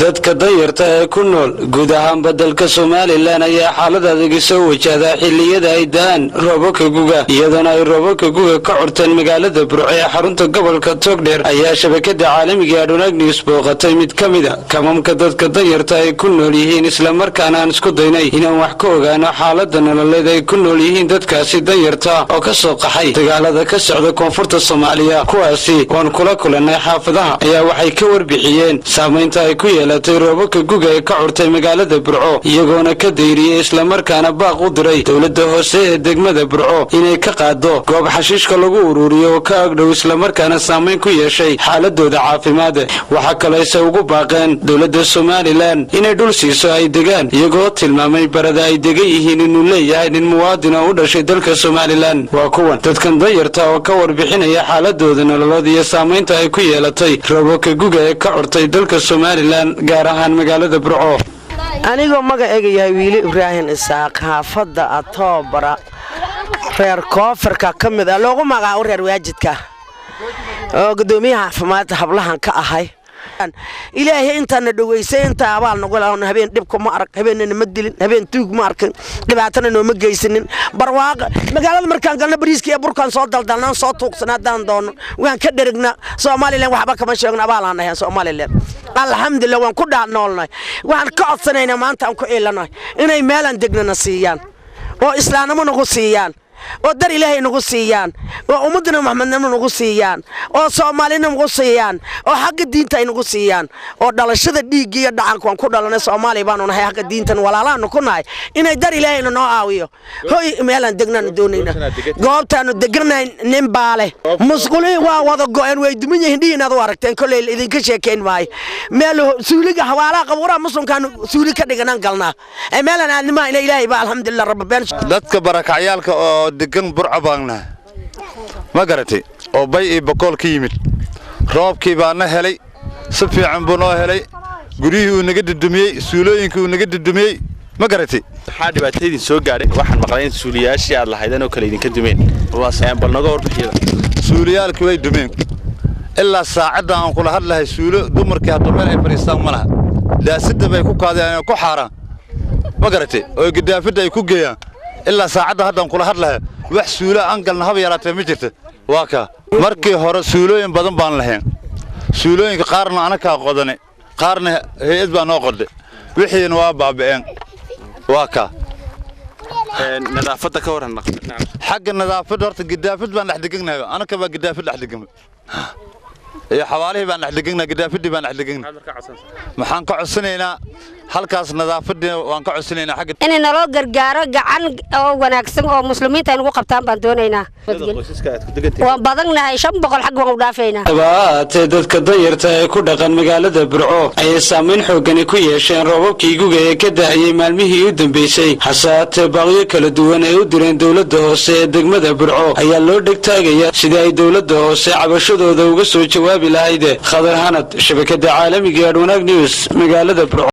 dadka danyarta ee ku nool guud ahaanba dalka Soomaaliland ayaa xaalad adag soo wajahda xilliyada ay daan roobabka guga iyadoo ay roobabka guga ka curteen magaalada Burco ee xarunta gobolka Togdheer ayaa shabakada caalamiga ah Donag News booqatay mid kamid ah kamamka dadka danyarta ay ku nool yihiin isla markaana aan isku daynay inaan wax ka ogaano xaaladda nololeed ay ku nool yihiin dadkaasi danyarta oo ka soo qaxay dagaalada ka socda koonfurta Soomaaliya kuwaasi oo kula kulanay xaafadaha ayaa waxay ka warbixiyeen saameynta ay ku yeelatay roobabka guga ee ka curtay magaalada Burco iyagoona ka deyriyay isla markaana baaq u diray dawladda hoose ee degmada Burco inay ka qaado goob xashiishka lagu ururiyo oo ka agdhow isla markaana saameyn ku yeeshay xaaladooda caafimaad waxa kale ay ugu baaqeen dawladda Soomaaliland inay dhul siiso ay degaan iyagoo tilmaamay barada ay degan yihiin inuu leeyahay nin muwaadin oo u dhashay dalka Soomaaliland waa kuwan dadkan danyarta oo ka warbixinaya xaaladooda nololeed iyo saameynta ay ku yeelatay roobabka guga ee ka curtay dalka Soomaaliland gaar ahaan magaalada Burco anigoo magacayga yahay wiili Ibrahim Isaaq xaafada Atoobara reer koonfurka kamid ah loogu magacaabo reer waajidka oo gudoomiyaha caafimaadka hablahan ka ahay ilaahay intaana dhaweysay inta abaal nagu lahayn habeen dhibku ma arag habeenna ma dilin habeen tuug ma arkin dhibaatana noo ma geysanin barwaaqo magaalada markaan galna bariiska iyo burkaan soo daldalnaan soo tuuqsanaadaan doono waan ka dherigna Soomaaliland waxba kama sheegna abaalaan ahay Soomaaliland alxamdulillah waan ku dhaanoolnay waan ka codsanaynaa maanta aan ku eelanahay inay meelan degnana siiyaan oo islaamnimo nagu siiyaan oo dar ilaahay nagu siiyaan oo ummadna maxamednimo nagu siiyaan oo Soomaalina nagu siiyaan oo xaq diinta nagu siiyaan oo dhalashada dhiig iyo dhacanka waan ku dhalanay Soomaali baan u nahay xaq diintan walaalaan ku nahay inay dar ilaahay noo aawiyo hoy meelan degnaan doonayna goobtaanu degnaan nin baale musqulay waa wada go'an way dumin yihiin dhiinaad u aragteen kulay idinka sheekeen maay meel suuliga xawaala qabura muslimkan suuli ka dhiganaan galnaa meelan aadnima ilaahay ba alxamdulillah rabbil dadka barakacayaalka oo degan Burco baagna ma garatay oo bay iyo boqol ka yimid roobkii baana helay si fiican buu noo helay guriyihii uu naga dudumiyay suulooyinkii uu naga dudumiyay ma garatay waxa dhibaatadii soo gaaray waxaan maqlay in suuliyaashii aad lahaydeen oo kale idinka dumeen waasaan bal naga warbixiyo suuliyaalkii way dumeen ilaa saacada aan kula hadlahay suulo dumarkii hadda meel ay fariistaan ma laha laasidda bay ku qaadeen ku xaaraan ma garatay oo gidaafada ay ku geeyaan ilaa saacada hadan kula hadlahay wax suulo aan galna hab yaraatay ma jirto waa ka markii hore suulooyin badan baan lahayn suulooyinka qaarna ana ka qodanay qaarna hay'ad baan noo qoday wixiina waa baabeen waa ka nadaafada ka waran xagga nadaafada horta gidaafad baan dhex deganay ana ka ba gidaafad dhex deganay ee xawaalihii baan dhex deganay gidaafadii baan dhex deganay maxaan ka codsanaynaa halkaas nadaafada waan ka codsanaynaa xagga inay nolol gargaaro gacan oo wanaagsan oo muslimiinta ay ugu qabtaan baan doonaynaa waan badanahay 500 xaq waan u dhaafeynaa tabaate dadka danyarta ee ku dhaqan magaalada Burco ay saameyn xooggan ku yeesheen roobabkii guga ee ka daayay maalmihii u dambeysay hasaate baaqyo kala duwan ee u direen dawladda hoose ee degmada Burco ayaa loo dhigtaagaya sidii ay dawladda hoose cabashadooda uga soo jawaabi lahayd Khadar Hanad shabakada caalamiga ah Donag News magaalada Burco.